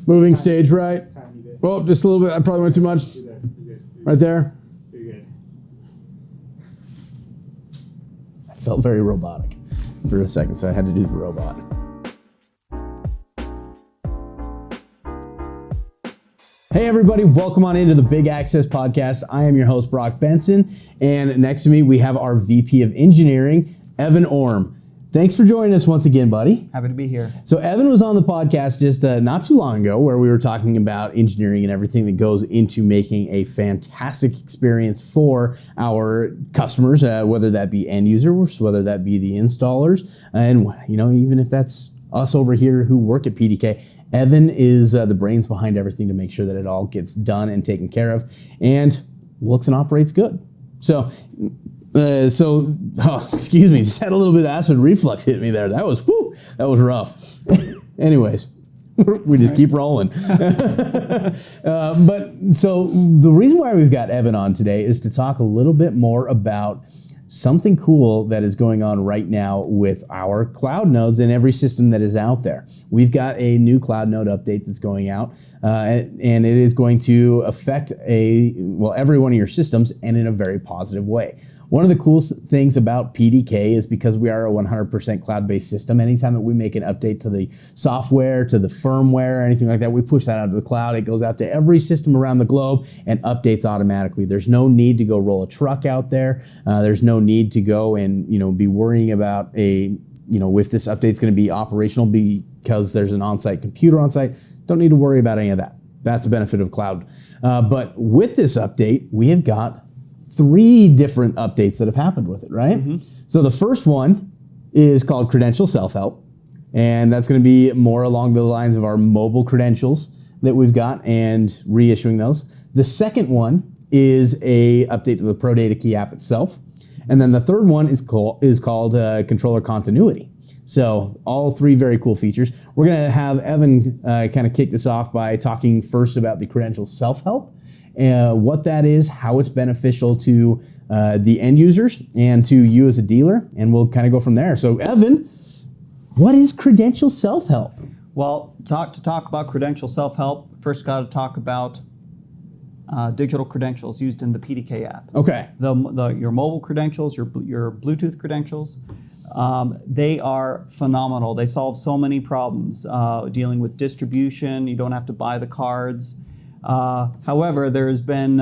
Moving stage right. Tiny bit. Well, just a little bit. I probably went too much. You're there. You're good. Right there. You're good. I felt very robotic for a second, so I had to do the robot. Hey everybody, welcome on into the Big Access Podcast. I am your host, Brock Benson, and next to me we have our VP of Engineering, Evan Orm. Thanks for joining us once again, buddy. Happy to be here. So Evan was on the podcast just not too long ago where we were talking about engineering and everything that goes into making a fantastic experience for our customers, whether that be end users, whether that be the installers, and even if that's us over here who work at PDK. Evan is the brains behind everything to make sure that it all gets done and taken care of and looks and operates good. So, excuse me, just had a little bit of acid reflux hit me there. That was rough. Anyways, we just keep rolling. But so the reason why we've got Evan on today is to talk a little bit more about something cool that is going on right now with our cloud nodes and every system that is out there. We've got a new cloud node update that's going out, and it is going to affect every one of your systems and in a very positive way. One of the cool things about PDK is because we are a 100% cloud-based system, anytime that we make an update to the software, to the firmware, anything like that, we push that out of the cloud. It goes out to every system around the globe and updates automatically. There's no need to go roll a truck out there. There's no need to go and be worrying about if this update's going to be operational because there's an on-site computer on site. Don't need to worry about any of that. That's a benefit of cloud. But with this update, we have got 3 different updates that have happened with it, right? Mm-hmm. So the first one is called Credential Self-Help, and that's going to be more along the lines of our mobile credentials that we've got and reissuing those. The second one is a update to the ProData Key app itself, and then the third one is called Controller Continuity. So all 3 very cool features. We're going to have Evan kind of kick this off by talking first about the Credential Self-Help, what that is, how it's beneficial to the end users and to you as a dealer, and we'll kind of go from there. So Evan, what is Credential Self-Help? Well, to talk about Credential Self-Help, first got to talk about digital credentials used in the PDK app. Okay. Your mobile credentials, your Bluetooth credentials, they are phenomenal. They solve so many problems dealing with distribution. You don't have to buy the cards. However, there's been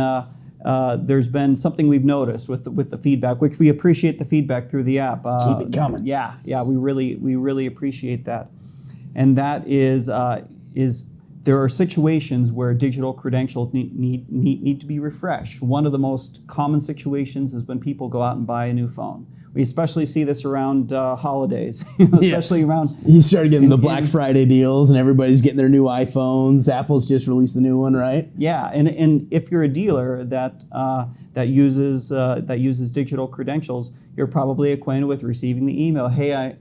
something we've noticed with the feedback, which we appreciate the feedback through the app. Keep it coming. Yeah, we really appreciate that, and that is there are situations where digital credentials need to be refreshed. One of the most common situations is when people go out and buy a new phone. We especially see this around holidays, especially around... You start getting the Black Friday deals and everybody's getting their new iPhones. Apple's just released the new one, right? Yeah, and if you're a dealer that uses digital credentials, you're probably acquainted with receiving the email, hey, I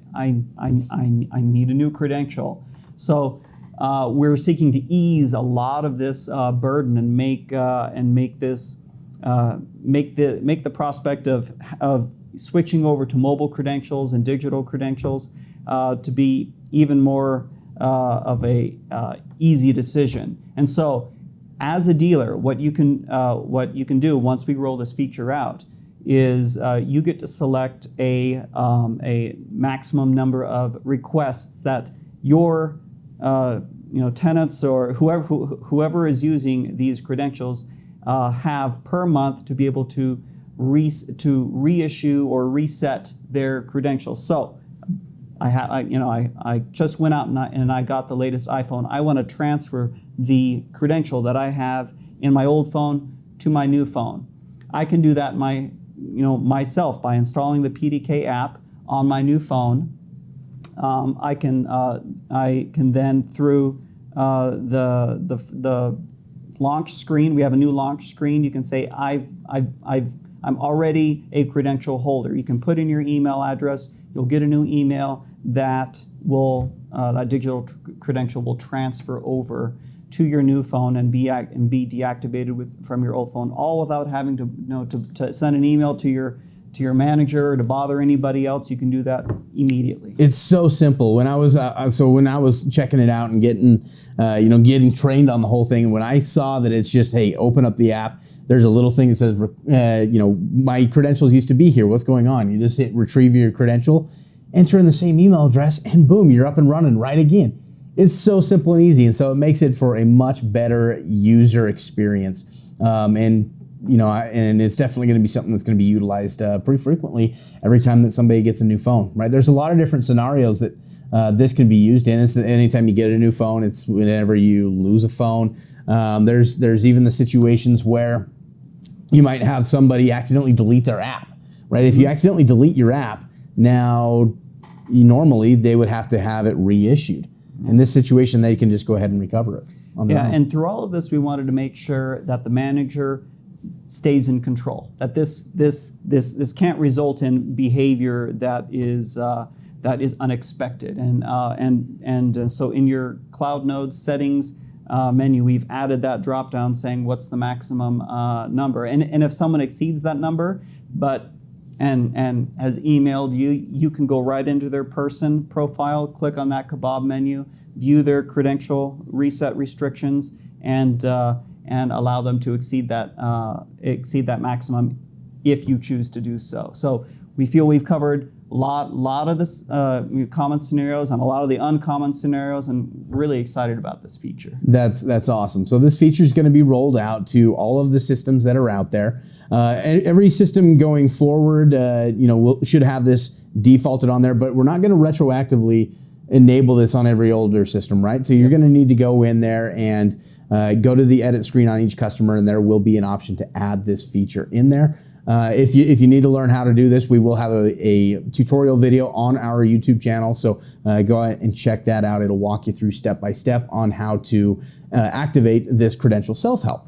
need a new credential. So we're seeking to ease a lot of this burden and make the prospect of switching over to mobile credentials and digital credentials to be even more of a easy decision. And so, as a dealer, what you can do once we roll this feature out is you get to select a maximum number of requests that your tenants or whoever is using these credentials have per month to be able to reissue or reset their credentials. So I just went out and I got the latest iPhone. I want to transfer the credential that I have in my old phone to my new phone. I can do that myself by installing the PDK app on my new phone. I can then through the launch screen. We have a new launch screen. You can say I'm already a credential holder. You can put in your email address. You'll get a new email that that digital credential will transfer over to your new phone and be deactivated from your old phone, all without having to send an email to to your manager or to bother anybody else, you can do that immediately. It's so simple. When I was checking it out and getting trained on the whole thing, when I saw that it's just, hey, open up the app. There's a little thing that says, my credentials used to be here. What's going on? You just hit retrieve your credential, enter in the same email address, and boom, you're up and running right again. It's so simple and easy, and so it makes it for a much better user experience. And it's definitely going to be something that's going to be utilized pretty frequently every time that somebody gets a new phone, right? There's a lot of different scenarios that this can be used in. It's anytime you get a new phone, it's whenever you lose a phone. There's even the situations where you might have somebody accidentally delete their app, right? If you accidentally delete your app, now normally they would have to have it reissued. In this situation, they can just go ahead and recover it on their own. And through all of this, we wanted to make sure that the manager stays in control. That this can't result in behavior that is unexpected. And so in your CloudNode settings menu, we've added that drop down saying what's the maximum number. And if someone exceeds that number, and has emailed you, you can go right into their person profile, click on that kebab menu, view their credential reset restrictions, and allow them to exceed that maximum if you choose to do so. So we feel we've covered a lot of this common scenarios and a lot of the uncommon scenarios, and really excited about this feature. That's awesome. So this feature is going to be rolled out to all of the systems that are out there. Every system going forward, should have this defaulted on there, but we're not going to retroactively enable this on every older system, right? So you're going to need to go in there and go to the edit screen on each customer, and there will be an option to add this feature in there. If you need to learn how to do this, we will have a tutorial video on our YouTube channel, so go ahead and check that out. It'll walk you through step by step on how to activate this credential self-help.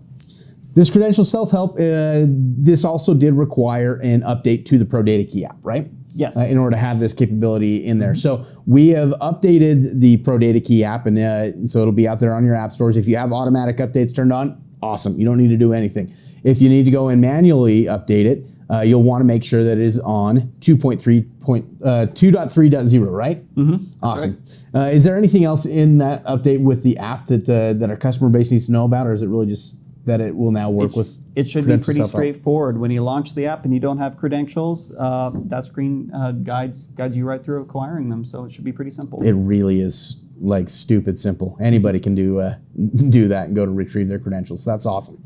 This credential self-help, this also did require an update to the ProDataKey app, right? Yes. In order to have this capability in there. So we have updated the ProDataKey app, and so it'll be out there on your app stores. If you have automatic updates turned on, awesome. You don't need to do anything. If you need to go and manually update it, you'll want to make sure that it is on 2.3.0, right? Mm-hmm. Awesome. Right. Is there anything else in that update with the app that our customer base needs to know about, or is it really just that it will now work with? It should be pretty straightforward. When you launch the app and you don't have credentials, that screen guides you right through acquiring them. So it should be pretty simple. It really is like stupid simple. Anybody can do that and go to retrieve their credentials. That's awesome.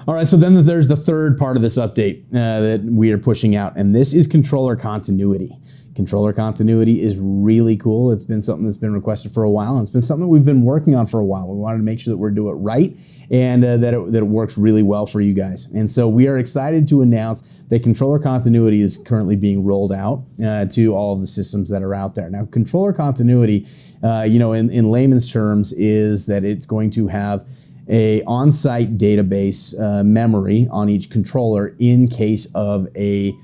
All right, so then there's the third part of this update that we are pushing out, and this is controller continuity. Controller continuity is really cool. It's been something that's been requested for a while, and it's been something we've been working on for a while. We wanted to make sure that we're doing it right and that it works really well for you guys. And so we are excited to announce that controller continuity is currently being rolled out to all of the systems that are out there. Now, controller continuity, in layman's terms, is that it's going to have a on-site database memory on each controller in case of in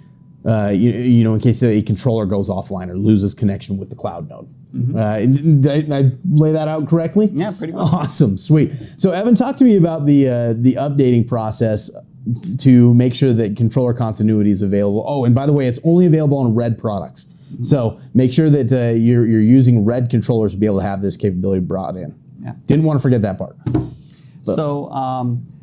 case a controller goes offline or loses connection with the CloudNode. Mm-hmm. Did I lay that out correctly? Yeah, pretty much. Awesome, sweet. So Evan, talk to me about the updating process to make sure that controller continuity is available. Oh, and by the way, it's only available on Red products. Mm-hmm. So make sure that you're using Red controllers to be able to have this capability brought in. Yeah. Didn't want to forget that part.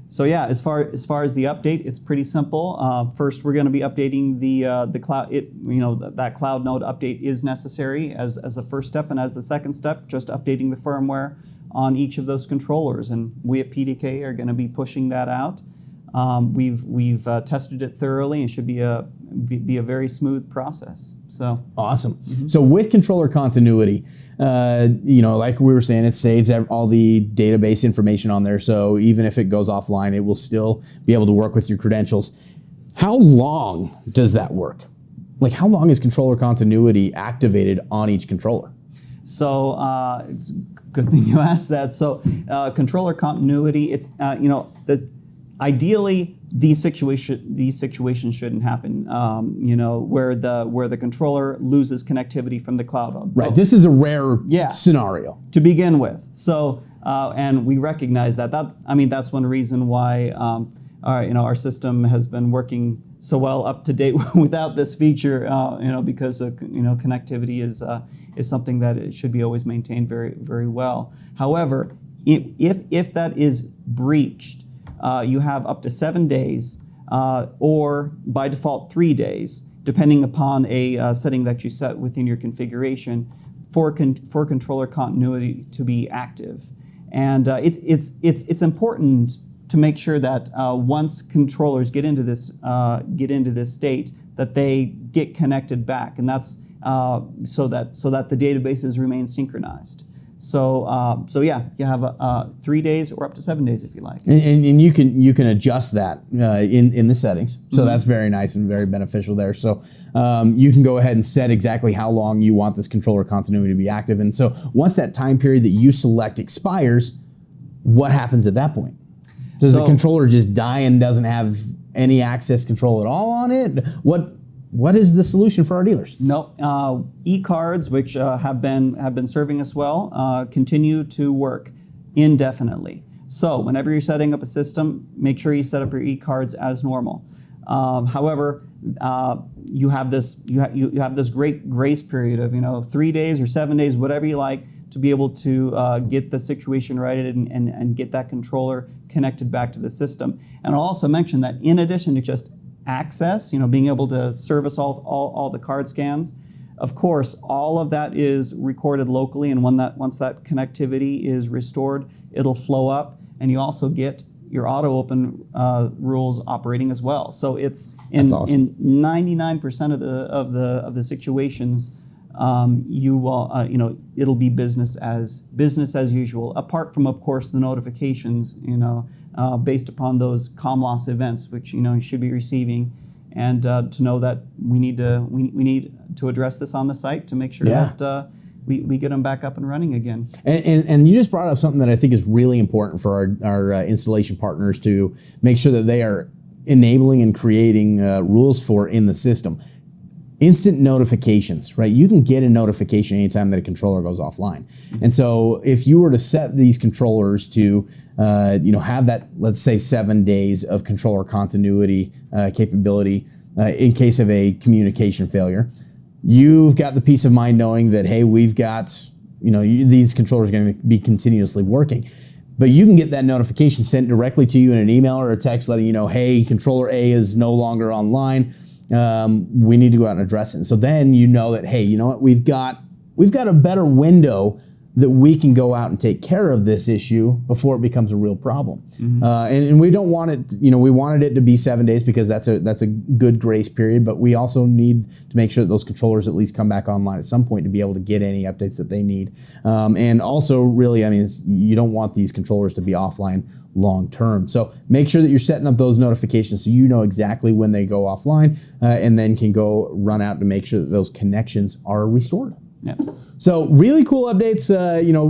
So yeah, as far as the update, it's pretty simple. First, we're going to be updating the cloud. That CloudNode update is necessary as a first step, and as the second step, just updating the firmware on each of those controllers. And we at PDK are going to be pushing that out. We've tested it thoroughly, and should be a very smooth process. So awesome. Mm-hmm. So with controller continuity, like we were saying, it saves all the database information on there. So even if it goes offline, it will still be able to work with your credentials. How long does that work? Like, how long is controller continuity activated on each controller? So it's a good thing you asked that. So controller continuity, it's ideally, these situations shouldn't happen. Where the controller loses connectivity from the cloud. Right. This is a rare scenario to begin with. So, and we recognize that. That's one reason why our system has been working so well up to date without this feature, because connectivity is something that it should be always maintained very, very well. However, if that is breached, you have up to 7 days, or by default 3 days, depending upon a setting that you set within your configuration, for controller continuity to be active. And it's important to make sure that once controllers get into this state, that they get connected back, and that's so that the databases remain synchronized. So yeah, you have 3 days or up to 7 days if you like. And you can adjust that in the settings. So that's very nice and very beneficial there. So you can go ahead and set exactly how long you want this controller continuity to be active. And so once that time period that you select expires, what happens at that point? Does the controller just die and doesn't have any access control at all on it? What is the solution for our dealers? No, e-cards, which have been serving us well, continue to work indefinitely. So whenever you're setting up a system, make sure you set up your e-cards as normal. However, you have this great grace period of 3 days or 7 days, whatever you like, to be able to get the situation righted and get that controller connected back to the system. And I'll also mention that in addition to just access, being able to service all the card scans, of course, all of that is recorded locally, and once that connectivity is restored, it'll flow up, and you also get your auto open rules operating as well. So it's in 99% of the situations, you will it'll be business as usual. Apart from, of course, the notifications, based upon those comm loss events, which you should be receiving, and to know that we need to address this on the site to make sure that we get them back up and running again. And you just brought up something that I think is really important for our installation partners to make sure that they are enabling and creating rules for in the system. Instant notifications, right? You can get a notification anytime that a controller goes offline. And so if you were to set these controllers to, have that, let's say 7 days of controller continuity capability in case of a communication failure, you've got the peace of mind knowing that, hey, we've got, these controllers are going to be continuously working. But you can get that notification sent directly to you in an email or a text letting you know, hey, controller A is no longer online. We need to go out and address it. And so then you know that, hey, you know what, we've got a better window that we can go out and take care of this issue before it becomes a real problem. Mm-hmm. And we don't want it, we wanted it to be 7 days because that's a good grace period, but we also need to make sure that those controllers at least come back online at some point to be able to get any updates that they need. And also really, you don't want these controllers to be offline long term. So make sure that you're setting up those notifications so you know exactly when they go offline, and then can go run out to make sure that those connections are restored. Yeah. So really cool updates.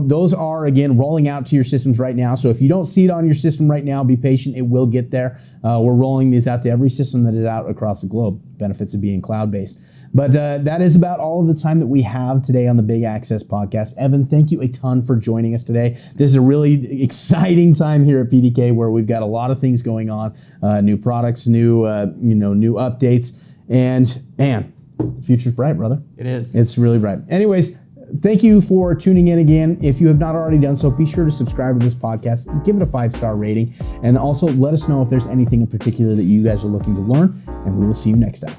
Those are, again, rolling out to your systems right now. So if you don't see it on your system right now, be patient. It will get there. We're rolling these out to every system that is out across the globe. Benefits of being cloud-based. But that is about all of the time that we have today on the Big Access Podcast. Evan, thank you a ton for joining us today. This is a really exciting time here at PDK where we've got a lot of things going on, new products, new updates, and man, the future's bright, brother. It is. It's really bright. Anyways, thank you for tuning in again. If you have not already done so, be sure to subscribe to this podcast, give it a 5-star rating, and also let us know if there's anything in particular that you guys are looking to learn, and we will see you next time.